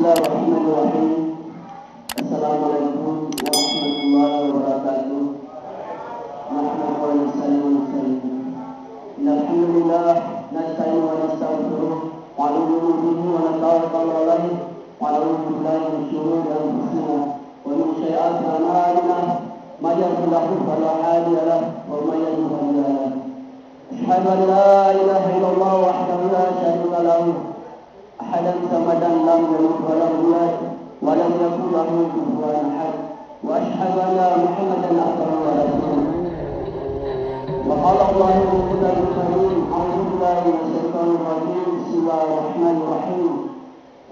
Bismillahirrahmanirrahim. Assalamualaikum warahmatullahi wabarakatuh. Nahmadu wa nusalli. Alhamdulillah nasta'inu wa nastaghfiruh wa na'udzu bihi wa natawakkalu alaihi wa na'udzu billahi min shururi anfusina wa min sayyiati a'malina may yahdihillahu fala hadiya lahu wa may yudlil fala hadiya lahu. Asyhadu an la ilaha illallah wahdahu la syarika lahu أحدا صمدا لم يلد ولم يولد ولم يكن له كفوا أحد وأشهد أن محمدا عبده ورسوله. وقال الله في الكتاب الكريم أعوذ بالله من الشيطان الرجيم بسم الله الرحمن الرحيم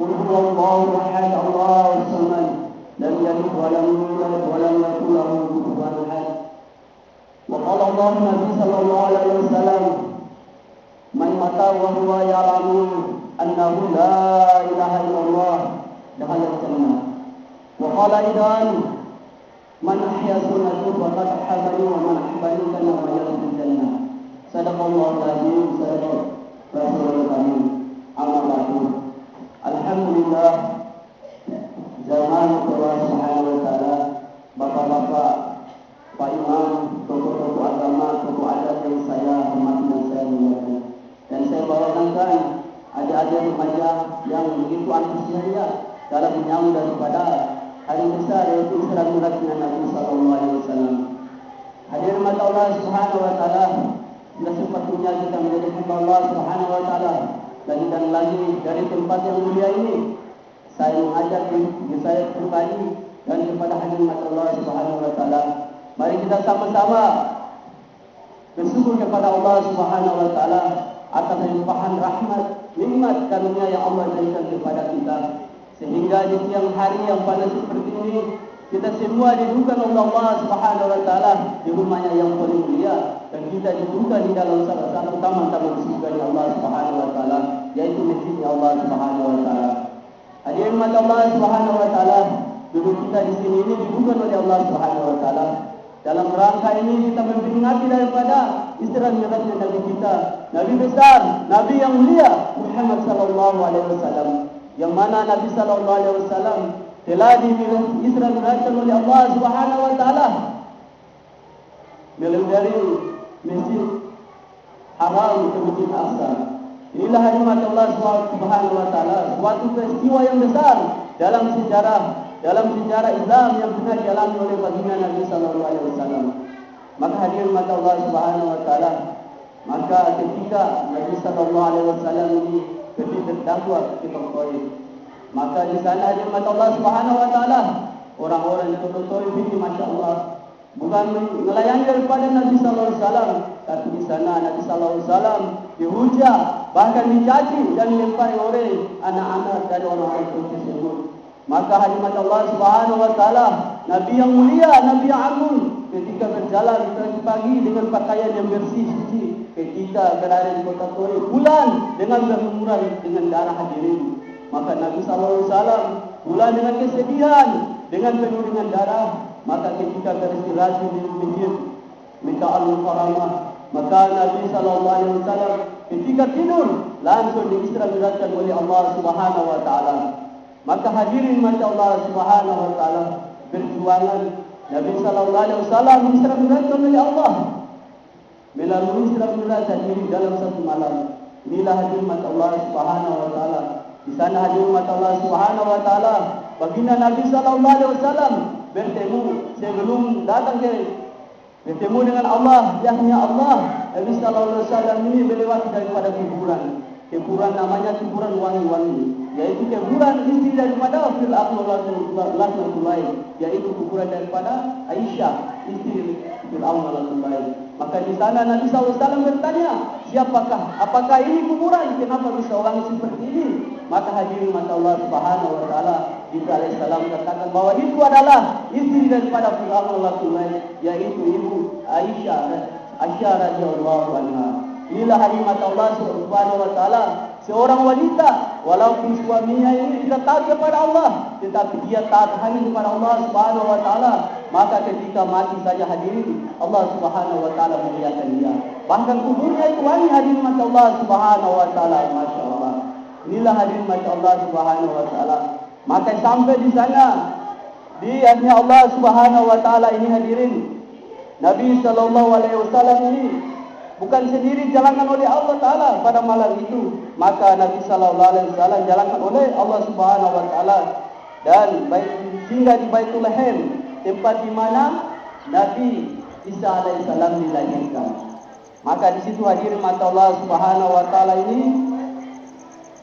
قل هو الله أحد الله الصمد لم يلد ولم يولد ولم يكن له كفوا أحد. وقال الله النبي صلى الله عليه وسلم من مات وهو يعلم أنه لا إله إلا الله دخل الجنة. وقال أيضا من أحيا سنتي فقد أحبني ومن أحبني كما يدخل الجنة. صدق الله العظيم صدق رسوله الكريم. أما بعد alhamdulillah zaman Allah Subhanahu wa taala, bapak-bapak, Pak Imam, tokoh-tokoh agama, tokoh adat yang saya hormati dan saya muliakan. Dan saya bawakan adik-adik remaja yang begitu antusiasnya dalam menyambut daripada hari besar yaitu Isra Mi'rajnya Nabi sallallahu alaihi wasallam. Hadirin mata Allah Subhanahu wa taala, sudah sepatutnya kita menjadi hamba Allah Subhanahu wa taala. Dan lagi dari tempat yang mulia ini saya mengajak diri saya pribadi dan kepada hadirin mata Allah Subhanahu wa taala, mari kita sama-sama bersyukur kepada Allah Subhanahu wa taala atas limpahan rahmat, nikmat karunia yang Allah berikan kepada kita, sehingga di siang hari yang panas seperti ini kita semua didudukkan oleh Allah Subhanahu wa taala di rumahnya yang paling mulia, dan kita didudukkan di dalam salah satu taman-taman surga Allah Subhanahu wa taala, yaitu masjid Allah Subhanahu wa taala. Hadirin mata Allah Subhanahu wa taala, duduk kita di sini ini didudukkan oleh Allah Subhanahu wa taala. Dalam rangka ini kita memperingati daripada Isra Mi'rajnya Nabi kita, Nabi besar, Nabi yang mulia Muhammad sallallahu alaihi wasallam, yang mana Nabi sallallahu alaihi wasallam telah Isra Mi'rajkan oleh Allah Subhanahu wa taala dari Masjid Haram ke Masjid Aqsa. Inilah hadirat Allah Subhanahu wa taala, suatu peristiwa yang besar dalam sejarah Islam yang pernah dialami oleh baginda Nabi sallallahu alaihi wasallam. Maka hadirin mata Allah Subhanahu wa taala, maka ketika Nabi sallallahu alaihi wasallam ini pergi berdakwah ke Taif, maka di sana hadirin mata Allah Subhanahu wa taala, orang-orang yang Taif ini masya-Allah bukan melayani daripada Nabi sallallahu alaihi wasallam, tapi di sana Nabi sallallahu alaihi wasallam dihujah, bahkan dicaci dan dilempari oleh anak-anak dari orang-orang tersebut. Maka hadirat Allah Subhanahu wa taala, Nabi yang mulia, Nabi yang agung, ketika berjalan pagi dengan pakaian yang bersih suci, ketika berada di kota Taif, pulang dengan berlumuran dengan darah hadirin. Maka Nabi sallallahu alaihi wasallam pulang dengan kesedihan, dengan penuh dengan darah. Maka ketika beristirahat di masjid Mekah Al-Mukarramah, maka Nabi sallallahu alaihi wasallam ketika tidur langsung Isra Mi'rajkan oleh Allah Subhanahu wa taala. Maka hadirin mata Allah Subhanahu wa taala, perjuangan Nabi sallallahu alaihi wasallam Isra Mi'rajkan oleh Allah melalui Isra Mi'raj ini dalam satu malam. Inilah hadirin mata Allah Subhanahu wa taala. Di sana hadirin mata Allah Subhanahu wa taala, baginda Nabi sallallahu alaihi wasallam bertemu sebelum datang bertemu dengan Allah, yakni Allah. Nabi sallallahu alaihi wasallam ini melewati daripada kuburan namanya kuburan wangi-wangi, yaitu kuburan istri daripada Fir'aun, yaitu kuburan daripada Aisyah istri Fir'aun. Maka di sana Nabi SAW bertanya, apakah ini kuburan? Kenapa bisa orang seperti ini? Maka hadirin mata Allah Subhanahu wa taala, Jibril alaihissalam katakan bahwa itu adalah istri daripada Fir'aun, yaitu ibu Aisyah radhiyallahu anha. Inilah hadirin mata Allah Subhanahu wa taala, seorang wanita walaupun suaminya ini tidak taat kepada Allah, tetapi dia taat hanya kepada Allah Subhanahu wa taala, maka ketika mati saja hadirin Allah Subhanahu wa taala memuliakan dia. Bahkan kuburnya itu wangi hadirin mata Allah Subhanahu wa taala, masyaallah. Inilah hadirin mata Allah Subhanahu wa taala, Maka sampai di sana, di hadirat Allah Subhanahu wa taala ini hadirin, Nabi sallallahu alaihi wasallam ini bukan sendiri jalankan oleh Allah taala pada malam itu, maka Nabi sallallahu alaihi wasallam jalankan oleh Allah Subhanahu wa taala dan singgah di Baitul Lahim, tempat di mana Nabi Isa alaihissalam dilahirkan. Maka di situ hadirin mata Allah Subhanahu wa taala ini,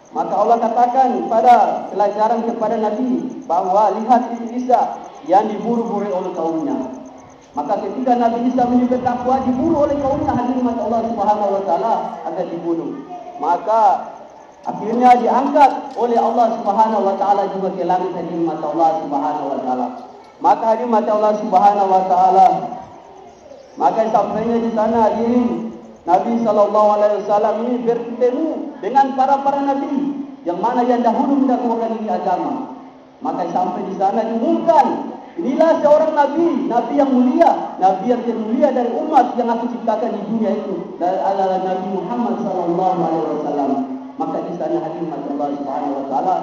maka Allah katakan pada pelajaran kepada Nabi bahwa lihat itu Isa yang diburu-buru oleh kaumnya. Maka ketika Nabi Isa menyebut takwa diburu oleh kaumnya, hadirin mata Allah Subhanahu wa taala akan dibunuh. Maka akhirnya diangkat oleh Allah Subhanahu wa taala juga ke langit, hadirin mata Allah Subhanahu wa taala. Maka hadirin mata Allah Subhanahu wa taala, maka sampainya di sana hadirin, Nabi sallallahu alaihi wasallam ini bertemu dengan para nabi yang mana yang dahulu mendakwakan ini agama. Maka sampai di sana diumumkan, inilah seorang nabi yang mulia, nabi yang termulia dari umat yang aku ciptakan di dunia itu, adalah Nabi Muhammad sallallahu alaihi wasallam. Maka di sana hadirin Allah Subhanahu wa taala,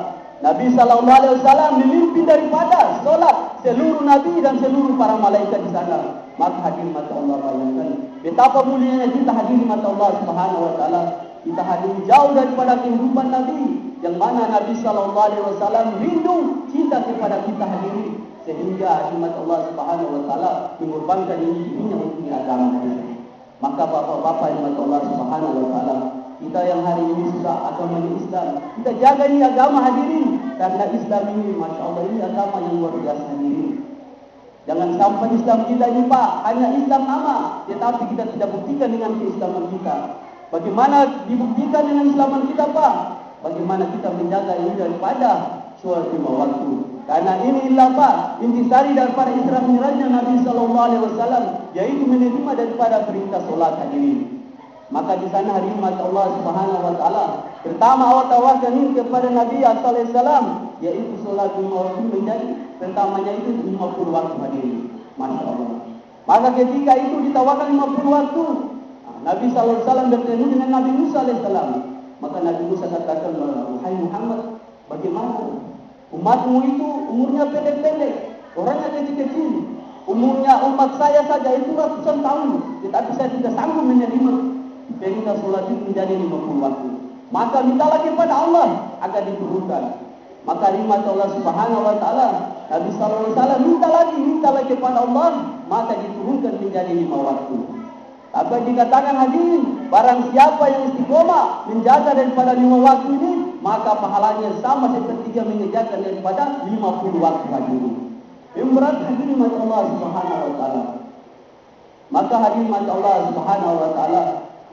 Nabi sallallahu alaihi wasallam memimpin daripada solat seluruh nabi dan seluruh para malaikat di sana. Maka hadirin mata Allah, bayangkan betapa mulianya kita hadirin mata Allah Subhanahu wa taala. Kita hadir jauh daripada kehidupan Nabi, yang mana Nabi sallallahu alaihi wasallam rindu cinta kepada kita hadirin, sehingga hadirin mata Allah Subhanahu wa taala mengorbankan dirinya untuk agama ini. Maka bapak-bapak yang mata Allah Subhanahu wa taala, kita yang hari ini sudah agama Islam, kita jaga ini agama hadirin, karena Islam ini masya Allah ini agama yang luar biasa hadirin. Jangan sampai Islam kita ini Pak hanya Islam nama, tetapi kita tidak buktikan dengan keislaman kita. Bagaimana dibuktikan dengan Islaman kita Pak? Bagaimana kita menjaga ini daripada sholat 5 waktu? Karena inilah Pak intisari daripada Isra Mi'rajnya Nabi sallallahu alaihi wasallam, yaitu menerima daripada perintah sholat hadirin. Maka di sana hadirin mata Allah Subhanahu wa taala, pertama Allah tawarkan kepada Nabi sallallahu alaihi wasallam, yaitu sholat 5 waktu menjadi pertamanya itu 50 waktu hadirin. Masya Allah. Maka ketika itu ditawarkan 50 waktu, Nabi sallallahu alaihi wasallam bertemu dengan Nabi Musa alaihissalam. Maka Nabi Musa katakan, wahai Muhammad, bagaimana umatmu itu umurnya pendek-pendek, orangnya kecil-kecil, umurnya umat saya saja itu ratusan tahun, tetapi saya tidak sanggup menerima perintah sholat itu menjadi 50 waktu. Maka mintalah kepada Allah agar diturunkan. Maka nikmat Allah Subhanahu wa taala, Nabi sallallahu alaihi wasallam minta lagi kepada Allah, maka diturunkan menjadi 5 waktu. Apa dikatakan hadirin, barang siapa yang istiqomah menjaga daripada 5 waktu ini, maka pahalanya sama seperti dia mengerjakan daripada 50 waktu hadirin. Yang berat hadirin mata Allah Subhanahu wa taala. Maka hadirin mata Allah Subhanahu wa taala,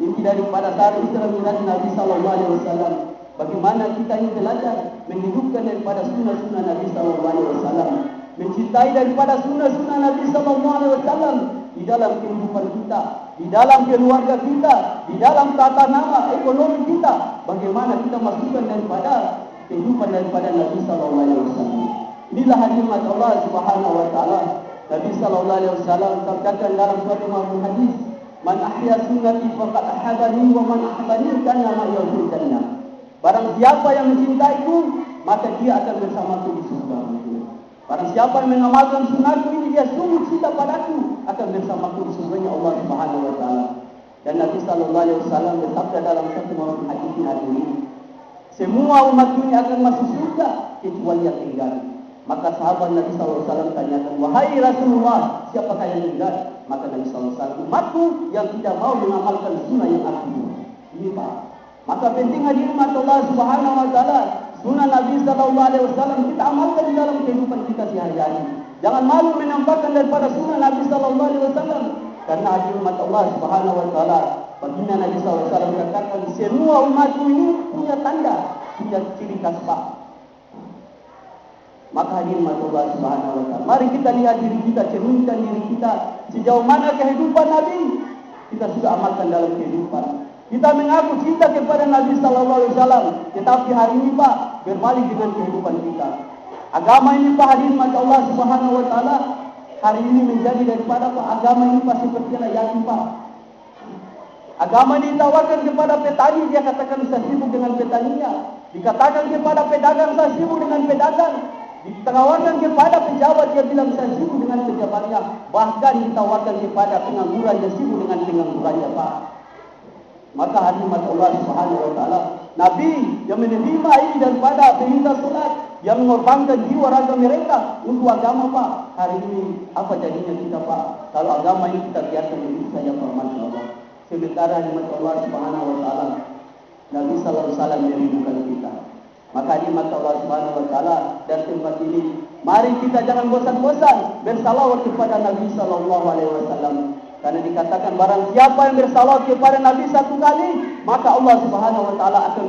inti daripada saat Isra Mi'raj Nabi sallallahu alaihi wasallam, bagaimana kita ini belajar menghidupkan daripada sunnah-sunnah Nabi sallallahu alaihi wasallam, mencintai daripada sunnah-sunnah Nabi sallallahu alaihi wasallam di dalam kehidupan kita, di dalam keluarga kita, di dalam tata nama ekonomi kita. Bagaimana kita masukkan daripada kehidupan daripada Nabi sallallahu alaihi wasallam. Inilah hadirin Allah Subhanahu wa taala. Nabi sallallahu alaihi wasallam katakan dalam suatu hadis, "Man ahya sunnati faqad ahabani wa man ahabani kana ma'iyul jannah." Barang siapa yang mencintaiku, maka dia akan bersamaku di surga. Barang siapa yang mengamalkan sunnahku ini, dia sungguh cinta padaku, akan bersamaku di surganya Allah Subhanahu wa taala. Dan Nabi sallallahu alaihi wasallam bersabda dalam satu hadis ini, semua umat ini akan masuk surga kecuali yang enggan. Maka sahabat Nabi sallallahu alaihi wasallam tanyakan, wahai Rasulullah, siapakah yang enggan? Maka Nabi sallallahu alaihi wasallam, umatku yang tidak mau mengamalkan sunnah yang aku. Ini Pak. Maka penting hadirin Allah Subhanahu wa taala, sunnah Nabi sallallahu alaihi wasallam kita amalkan di dalam kehidupan kita sehari-hari. Jangan malu menampakkan daripada sunnah Nabi sallallahu alaihi wasallam, karena hadirin Allah Subhanahu wa taala, baginda Nabi sallallahu alaihi wasallam katakan, semua umatku ini punya tanda, punya ciri khas Pak. Maka hadirin Allah Subhanahu wa taala, mari kita lihat diri kita, cerminkan diri kita, sejauh mana kehidupan Nabi kita sudah amalkan dalam kehidupan. Kita mengaku cinta kepada Nabi sallallahu alaihi wasallam, tetapi hari ini Pak berbalik dengan kehidupan kita. Agama ini Pak hadirin Allah Subhanahu wa taala, hari ini menjadi daripada Pak agama ini Pak seperti yakin Pak. Agama ini ditawarkan kepada petani, dia katakan bisa sibuk dengan petaninya. Dikatakan kepada pedagang, saya sibuk dengan pedagang. Ditawarkan kepada pejabat, dia bilang saya sibuk dengan pejabatnya. Bahkan ditawarkan kepada pengangguran, dia sibuk dengan penganggurannya, Pak. Maka hadirat Allah Subhanahu wa taala, Nabi yang menerima ini daripada perintah salat, yang mengorbankan jiwa raga mereka untuk agama, Pak. Hari ini apa jadinya kita, Pak? Kalau agama ini kita biarkan begitu saja, Pak. Masya Allah. Sementara hadirat Allah Subhanahu wa taala, Nabi sallallahu alaihi wasallam merindukan kita. Maka hadirat Allah Subhanahu wa taala dan tempat ini, mari kita jangan bosan-bosan bersalawat kepada Nabi sallallahu alaihi wasallam. Karena dikatakan barang siapa yang bersalawat kepada Nabi 1 kali, maka Allah Subhanahu wa taala akan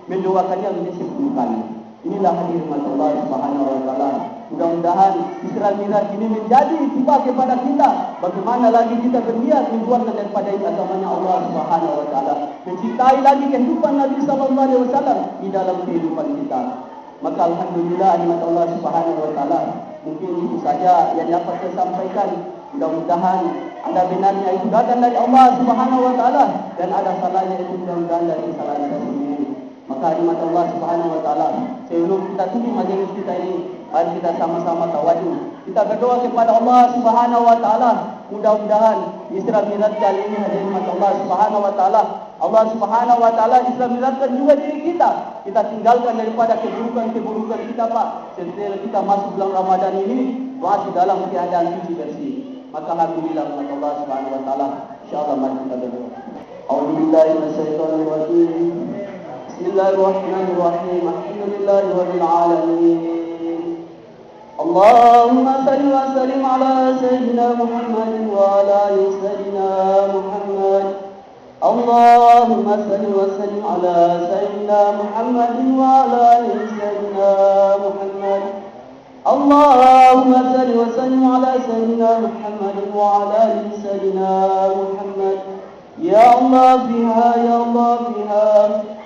mendoakannya menjadi 10 kali. Inilah hadirat Allah Subhanahu wa taala. Mudah-mudahan Isra Mi'raj ini menjadi tiba kepada kita. Bagaimana lagi kita berniat menjualkan daripada agamanya Allah Subhanahu wa taala, mencintai lagi kehidupan Nabi sallallahu alaihi wasallam di dalam kehidupan kita. Maka alhamdulillah hadirat Allah Subhanahu wa taala, mungkin itu saja yang dapat saya sampaikan. Mudah-mudahan ada benarnya itu datang dari Allah Subhanahu wa taala, dan ada salahnya itu mudah-mudahan dari kesalahan kita sendiri. Maka hadirat Allah Subhanahu wa taala, sebelum kita tutup majelis kita ini, mari kita sama-sama tawadhu. Kita berdoa kepada Allah Subhanahu wa taala, mudah-mudahan Isra Mi'raj kali ini hadirat Allah Subhanahu wa taala, Allah Subhanahu wa taala Isra Mi'rajkan juga diri kita. Kita tinggalkan daripada keburukan-keburukan kita, Pak. Setelah kita masuk bulan Ramadan ini masih dalam keadaan suci bersih. Maka alhamdulillah Allah Subhanahu wa taala. Insyaallah mari kita berdoa. A'udzubillahi minasyaitonir rajim. Bismillahirrahmanirrahim. Alhamdulillahirabbil alamin. Allahumma salli wa sallim ala sayyidina Muhammad wa ala ali sayyidina Muhammad. Allahumma salli wa sallim ala sayyidina Muhammad wa ala ali sayyidina Muhammad. Allahumma salli wa sallim ala sayyidina Muhammad wa ala ali sayyidina Muhammad. Ya Allah biha, ya Allah biha,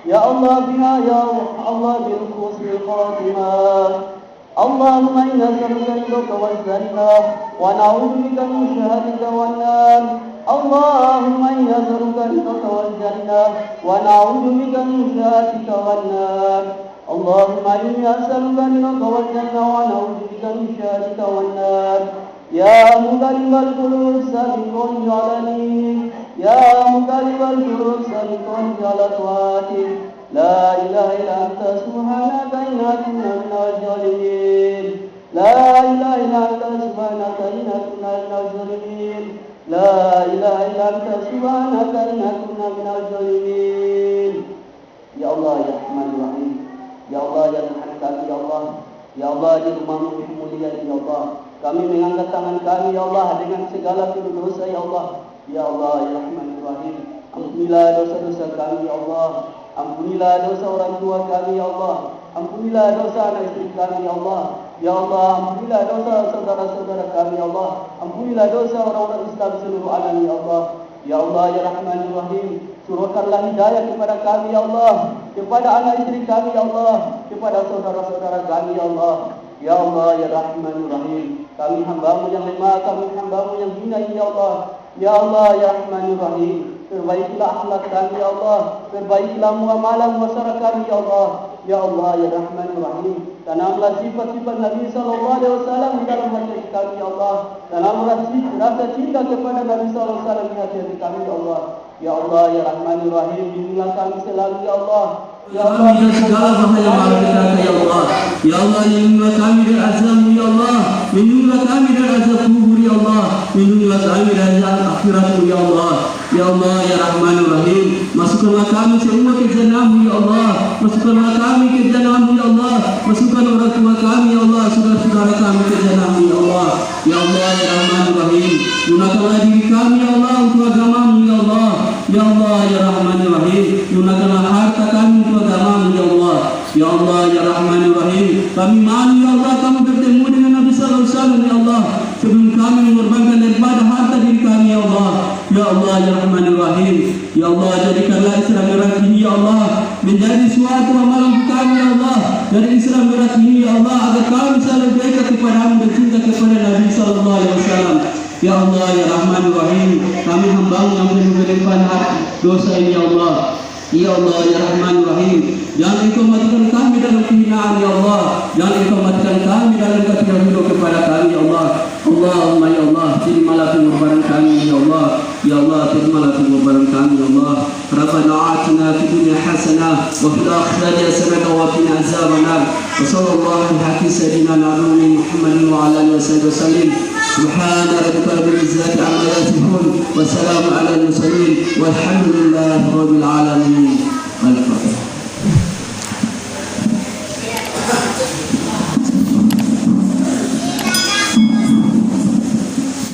ya Allah biha, ya Allah bil husnil khatimah. Allahumma inna nas'aluka ridhaka wal jannah wa na'udzu bika min syahadika wan nar. Allahumma inna nas'aluka ridhaka wal jannah wa na'udzu bika min syahadika wan nar. Allahumma inni as'aluka ridhaka wal jannah wa na'udzu bika min syahadika wan nar. Ya muqallibal qulub tsabbit qalbi ala dinik. Ya muqallibal qulub tsabbit qalbi ala taatik. La ilaha illa anta subhanaka inna kunna minaz zalimin. La ilaha illa anta subhanaka inna kunna minaz zalimin. La ilaha illa anta subhanaka inna kunna minaz zalimin. Ya Allah ya Rahman ya Rahim. Ya Allah ya Tuhan kami ya Allah. Ya Allah di rumahmu mulia ya Allah. Kami mengangkat tangan kami ya Allah dengan segala dosa ya Allah. Ya Allah ya Rahman ya Rahim. Ampunilah dosa-dosa kami ya Allah. Ampunilah dosa orang tua kami ya Allah. Ampunilah dosa anak istri kami ya Allah. Ya Allah, ampunilah dosa saudara-saudara kami ya Allah. Ampunilah dosa orang-orang Islam seluruh alam ya Allah. Ya Allah ya Rahman ya Rahim. Curahkanlah hidayah kepada kami ya Allah, kepada anak istri kami ya Allah, kepada saudara-saudara kami ya Allah. Ya Allah ya Rahman ya Rahim. Kami hamba-Mu yang lemah, kami hamba-Mu yang hina ya Allah. Ya Allah ya Rahman ya Rahim. Perbaikilah akhlak kami ya Allah. Perbaikilah muamalah masyarakat kami ya Allah. Ya Allah ya Rahman ya Rahim. Tanamlah sifat-sifat Nabi sallallahu alaihi wasallam di dalam hati kami ya Allah. Tanamlah rasa cinta kepada Nabi sallallahu alaihi wasallam di hati kami ya Allah. Ya Allah ya Rahman ya Rahim. Bimbinglah kami selalu ya Allah. Ya Allah dari segala bahaya malapetaka ya Allah. Ya Allah lindungilah kami dari azab ya Allah. Lindungilah kami dari azab kubur ya Allah. Lindungilah kami dari azab akhirat ya Allah. Ya Allah ya Rahman ya Rahim. Masukkanlah kami semua ke jannah-Mu ya Allah. Masukkanlah kami ke jannah-Mu ya Allah. Masukkan orang tua kami ya Allah, saudara-saudara kami ke jannah-Mu ya Allah. Ya Allah ya Rahman ya Rahim. Gunakanlah diri kami ya Allah untuk agama-Mu ya Allah. Ya Allah ya Rahman ya Rahim. Gunakanlah harta kami untuk agama-Mu ya Allah. Ya Allah ya Rahman ya Rahim. Kami malu ya Allah kami bertemu dengan Nabi sallallahu alaihi wasallam ya Allah. Sebelum kami mengorbankan daripada harta diri kami ya Allah. Ya Allah ya Rahman ya Rahim. Ya Allah jadikanlah Isra Mi'raj ini ya Allah menjadi suatu amalan kami ya Allah. Dari Isra Mi'raj ini ya Allah agar kami selalu dekat kepada-Mu dan cinta kepada Nabi sallallahu alaihi wasallam. Ya Allah ya Rahman ya Rahim. Kami hamba-Mu yang menyembelihkan dosa ini ya Allah. Ya Allah ya Rahman Rahim, jangan Engkau matikan kami dalam kehinaan ya Allah, jangan Engkau matikan kami dalam ketidakhidupan kepada kami ya Allah. Allahumma ya Allah, terimalah pengorbanan kami ya Allah. Ya Allah, terimalah pengorbanan kami ya Allah. Rabbana atina fid dunya hasanah wa fil akhirati hasanah wa qina azabannar. Wa sallallahu ala sayyidina Muhammadin wa ala alihi wasallam. Subhana rabbika rabbil izzati amma yasifun wa salamun ala al mursalin walhamdulillahi rabbil alamin.